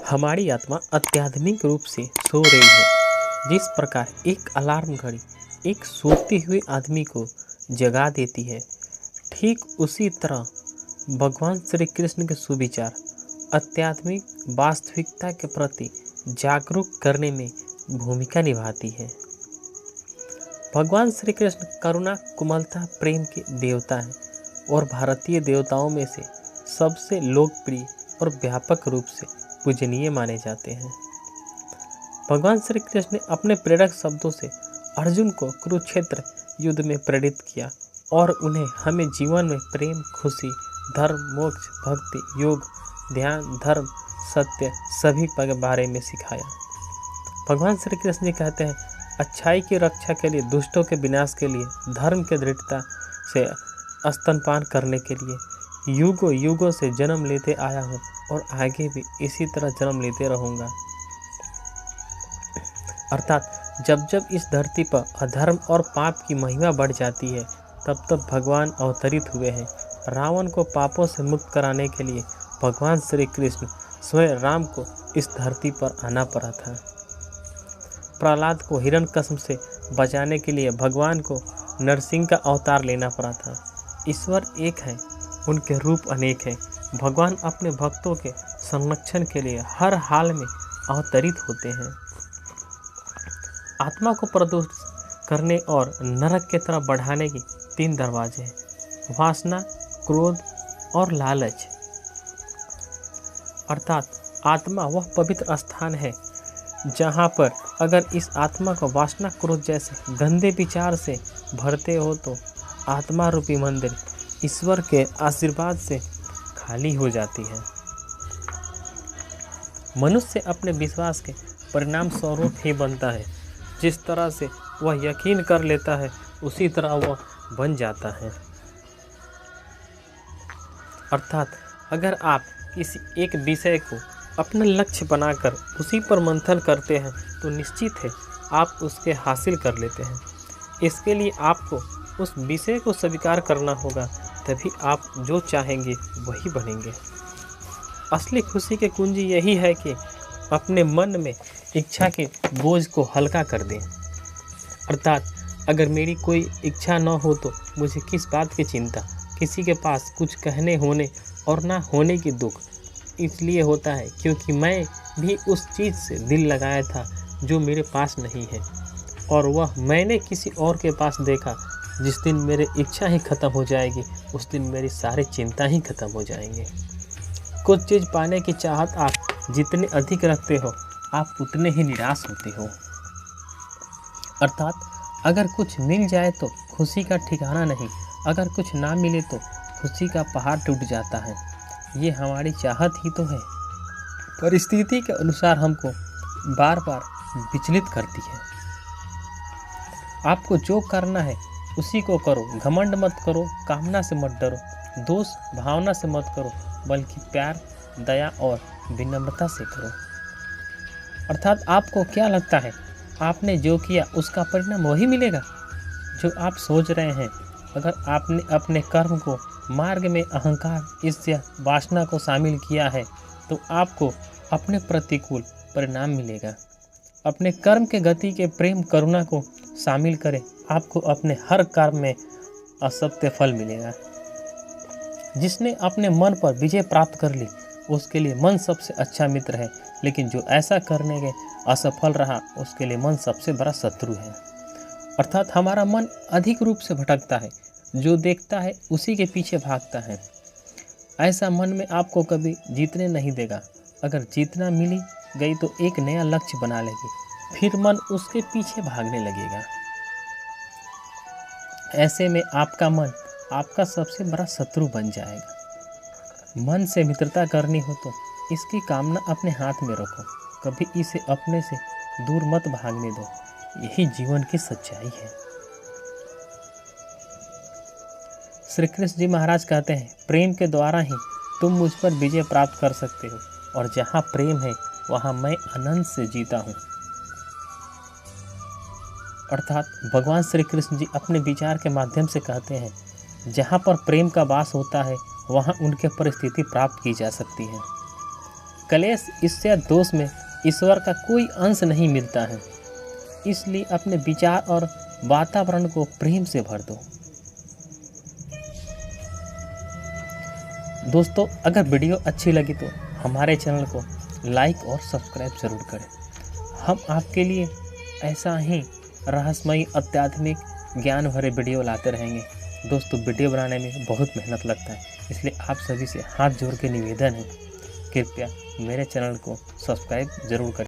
हमारी आत्मा आध्यात्मिक रूप से सो रही है। जिस प्रकार एक अलार्म घड़ी एक सोते हुए आदमी को जगा देती है, ठीक उसी तरह भगवान श्री कृष्ण के सुविचार आध्यात्मिक वास्तविकता के प्रति जागरूक करने में भूमिका निभाती है। भगवान श्री कृष्ण करुणा, कोमलता, प्रेम के देवता हैं और भारतीय देवताओं में से सबसे लोकप्रिय और व्यापक रूप से पूजनीय माने जाते हैं। भगवान श्री कृष्ण ने अपने प्रेरक शब्दों से अर्जुन को कुरुक्षेत्र युद्ध में प्रेरित किया और उन्हें हमें जीवन में प्रेम, खुशी, धर्म, मोक्ष, भक्ति, योग, ध्यान, धर्म, सत्य सभी के बारे में सिखाया। भगवान श्री कृष्ण जी कहते हैं, अच्छाई की रक्षा के लिए, दुष्टों के विनाश के लिए, धर्म के दृढ़ता से स्तनपान करने के लिए युगों युगों से जन्म लेते आया हूँ और आगे भी इसी तरह जन्म लेते रहूँगा। अर्थात जब जब इस धरती पर अधर्म और पाप की महिमा बढ़ जाती है, तब तब भगवान अवतरित हुए हैं। रावण को पापों से मुक्त कराने के लिए भगवान श्री कृष्ण स्वयं राम को इस धरती पर आना पड़ा था। प्रहलाद को हिरण्यकश्यप से बचाने के लिए भगवान को नरसिंह का अवतार लेना पड़ा था। ईश्वर एक है, उनके रूप अनेक हैं। भगवान अपने भक्तों के संरक्षण के लिए हर हाल में अवतरित होते हैं। आत्मा को प्रदूषित करने और नरक की तरफ बढ़ाने की 3 दरवाजे हैं: वासना, क्रोध और लालच। अर्थात आत्मा वह पवित्र स्थान है जहाँ पर अगर इस आत्मा को वासना, क्रोध जैसे गंदे विचार से भरते हो तो आत्मा रूपी मंदिर ईश्वर के आशीर्वाद से खाली हो जाती है। मनुष्य अपने विश्वास के परिणाम स्वरूप ही बनता है। जिस तरह से वह यकीन कर लेता है, उसी तरह वह बन जाता है। अर्थात अगर आप किसी एक विषय को अपना लक्ष्य बनाकर उसी पर मंथन करते हैं तो निश्चित है आप उसके हासिल कर लेते हैं। इसके लिए आपको उस विषय को स्वीकार करना होगा, तभी आप जो चाहेंगे वही बनेंगे। असली खुशी की कुंजी यही है कि अपने मन में इच्छा के बोझ को हल्का कर दें। अर्थात अगर मेरी कोई इच्छा न हो तो मुझे किस बात की चिंता, किसी के पास कुछ कहने होने और ना होने की दुख इसलिए होता है क्योंकि मैं भी उस चीज़ से दिल लगाया था जो मेरे पास नहीं है, और वह मैंने किसी और के पास देखा। जिस दिन मेरी इच्छा ही खत्म हो जाएगी, उस दिन मेरी सारी चिंता ही खत्म हो जाएंगे। कुछ चीज़ पाने की चाहत आप जितने अधिक रखते हो, आप उतने ही निराश होते हो। अर्थात अगर कुछ मिल जाए तो खुशी का ठिकाना नहीं, अगर कुछ ना मिले तो खुशी का पहाड़ टूट जाता है। ये हमारी चाहत ही तो है, परिस्थिति के अनुसार हमको बार बार विचलित करती है। आपको जो करना है उसी को करो, घमंड मत करो, कामना से मत डरो, दोष भावना से मत करो, बल्कि प्यार, दया और विनम्रता से करो। अर्थात आपको क्या लगता है, आपने जो किया उसका परिणाम वही मिलेगा जो आप सोच रहे हैं। अगर आपने अपने कर्म को मार्ग में अहंकार, ईर्ष्या, वासना को शामिल किया है तो आपको अपने प्रतिकूल परिणाम मिलेगा। अपने कर्म के गति के प्रेम, करुणा को शामिल करें, आपको अपने हर कर्म में असत्य फल मिलेगा। जिसने अपने मन पर विजय प्राप्त कर ली उसके लिए मन सबसे अच्छा मित्र है, लेकिन जो ऐसा करने के असफल रहा उसके लिए मन सबसे बड़ा शत्रु है। अर्थात हमारा मन अधिक रूप से भटकता है, जो देखता है उसी के पीछे भागता है। ऐसा मन में आपको कभी जीतने नहीं देगा। अगर जीतना मिली गई तो एक नया लक्ष्य बना लेगी, फिर मन उसके पीछे भागने लगेगा। ऐसे में आपका मन आपका सबसे बड़ा शत्रु बन जाएगा। मन से मित्रता करनी हो तो इसकी कामना अपने हाथ में रखो, कभी इसे अपने से दूर मत भागने दो। यही जीवन की सच्चाई है। श्री कृष्ण जी महाराज कहते हैं, प्रेम के द्वारा ही तुम मुझ पर विजय प्राप्त कर सकते हो, और जहाँ प्रेम है वहाँ मैं अनंत से जीता हूँ। अर्थात भगवान श्री कृष्ण जी अपने विचार के माध्यम से कहते हैं, जहाँ पर प्रेम का वास होता है वहाँ उनके परिस्थिति प्राप्त की जा सकती है। क्लेश इससे दोष में ईश्वर का कोई अंश नहीं मिलता है। इसलिए अपने विचार और वातावरण को प्रेम से भर दो। दोस्तों, अगर वीडियो अच्छी लगी तो हमारे चैनल को लाइक और सब्सक्राइब ज़रूर करें। हम आपके लिए ऐसा ही रहस्यमयी अत्याधुनिक ज्ञान भरे वीडियो लाते रहेंगे। दोस्तों, वीडियो बनाने में बहुत मेहनत लगता है, इसलिए आप सभी से हाथ जोड़ के निवेदन है, कृपया मेरे चैनल को सब्सक्राइब ज़रूर करें।